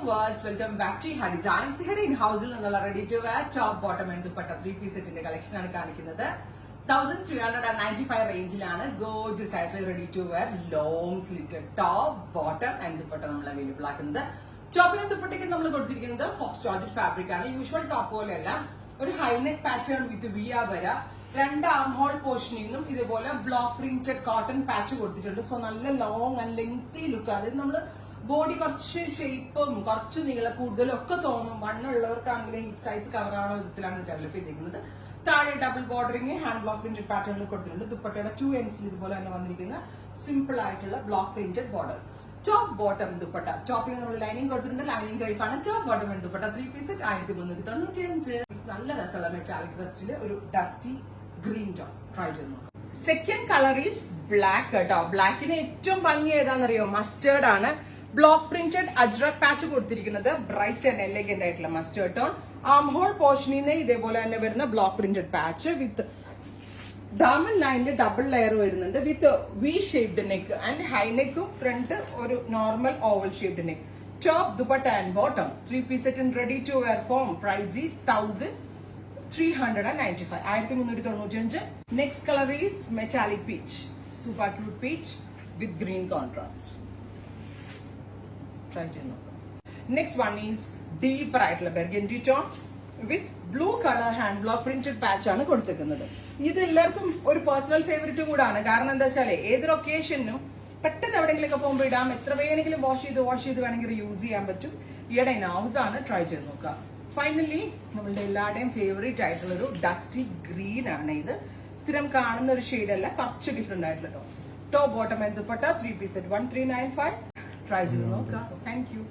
viewers, welcome back to Iha Designs. Here in house ready to wear top bottom and dupatta 3-piece set collection ആണ് കാണിക്കുന്നത് 1395 റേഞ്ചിലാണ് gorgeous ആയിട്ടുള്ള ready to wear long sleeve top bottom and dupatta നമ്മൾ available ആക്കുന്നത്. ടോപ്പിനും ദുപ്പട്ടയ്ക്കും നമ്മൾ കൊടുത്തിരിക്കുന്നത് Fox georgette fabric ആണ്. Usual top പോലെയല്ല, ഒരു ഹൈനെക്ക് പാറ്റേൺ വിത്ത് വിയ വര, രണ്ട് ആം ഹോൾ പോർഷനിൽ നിന്നും ഇതുപോലെ ബ്ലോക്ക് പ്രിന്റഡ് കോട്ടൺ പാച്ച് കൊടുത്തിട്ടുണ്ട്. സോ നല്ല ലോങ് ആൻഡ് ലെങ്തി ലുക്ക്. അതായത് നമ്മള് ബോഡി കുറച്ച് ഷേപ്പും കുറച്ച് നീളം കൂടുതലും ഒക്കെ തോന്നും. വണ്ണുള്ളവർക്കാണെങ്കിലും ഹിപ്പ് സൈസ് കവർ ആവുന്ന വിധത്തിലാണ് ഇത് ഡെവലപ്പ് ചെയ്തിരിക്കുന്നത്. താഴെ double bordering hand block printed പാറ്റേണിൽ കൊടുത്തിട്ടുണ്ട്. ദുപ്പട്ടയുടെ 2 എൻഡ്സിൽ ഇതുപോലെ തന്നെ വന്നിരിക്കുന്ന സിമ്പിൾ ആയിട്ടുള്ള block printed borders. Top bottom dupatta, ടോപ്പിൽ നമ്മൾ ലൈനിങ് കൊടുത്തിട്ടുണ്ട്. ലൈനിങ് ടൈപ്പാണ്. Top bottom and dupatta 3-piece set 1395. നല്ല രസമുള്ള മെറ്റാലിക് റസ്റ്റില് ഒരു ഡസ്റ്റി ഗ്രീൻ ടോപ്പ് ട്രൈ ചെയ്തു. സെക്കൻഡ് കളർ ഈസ് ബ്ലാക്ക് കേട്ടോ. ബ്ലാക്കിന് ഏറ്റവും ഭംഗി ഏതാണെന്നറിയോ? മസ്റ്റേർഡ് ആണ്. ബ്ലോക്ക് പ്രിന്റഡ് അജ്രക് പാച്ച് കൊടുത്തിരിക്കുന്നത് ബ്രൈറ്റ് ആൻഡ് എലഗന്റ് ആയിട്ടുള്ള മസ്റ്റേർഡ് ടോൺ. ആം ഹോൾ പോർഷനിൽ നിന്ന് ഇതേപോലെ തന്നെ വരുന്ന ബ്ലോക്ക് പ്രിന്റഡ് പാച്ച് വിത്ത് ഡയമണ്ട് ലൈനിൽ ഡബിൾ ലെയർ വരുന്നുണ്ട്. With V shaped neck and high നെക്കും ഫ്രണ്ട് ഒരു normal oval shaped neck. Top dupatta and bottom 3-piece set in ready to wear form. Price is 1395. 1395. Next color is metallic peach, super cute peach with green contrast. Try to know. Next one is deep ആയിട്ടുള്ള burgundy tone with blue color hand block printed patch ആണ് കൊടുത്തിരിക്കുന്നത്. ഇത് എല്ലാവർക്കും ഒരു personal favourite കൂടാണ്. കാരണം എന്താ വെച്ചാല് ഏതൊരു ഒക്കേഷനും പെട്ടെന്ന് എവിടെയെങ്കിലൊക്കെ പോകുമ്പോൾ ഇടാം. എത്ര വേണമെങ്കിലും വാഷ് ചെയ്ത് വേണമെങ്കിൽ യൂസ് ചെയ്യാൻ പറ്റും. ഈയിടെ നൗസ് ആണ്. ട്രൈ ചെയ്ത് നോക്കാം. ഫൈനലി നമ്മളുടെ എല്ലാവരുടെയും ഫേവറേറ്റ് ആയിട്ടുള്ള ഒരു ഡസ്റ്റി ഗ്രീൻ ആണ്. ഇത് സ്ഥിരം കാണുന്ന ഒരു ഷെയ്ഡ് അല്ല, കുറച്ച് ഡിഫറെന്റ് ആയിട്ടുള്ള top bottom and dupatta 3-piece set 1395. Try ചെയ്ത് നോക്കാം. Thank you.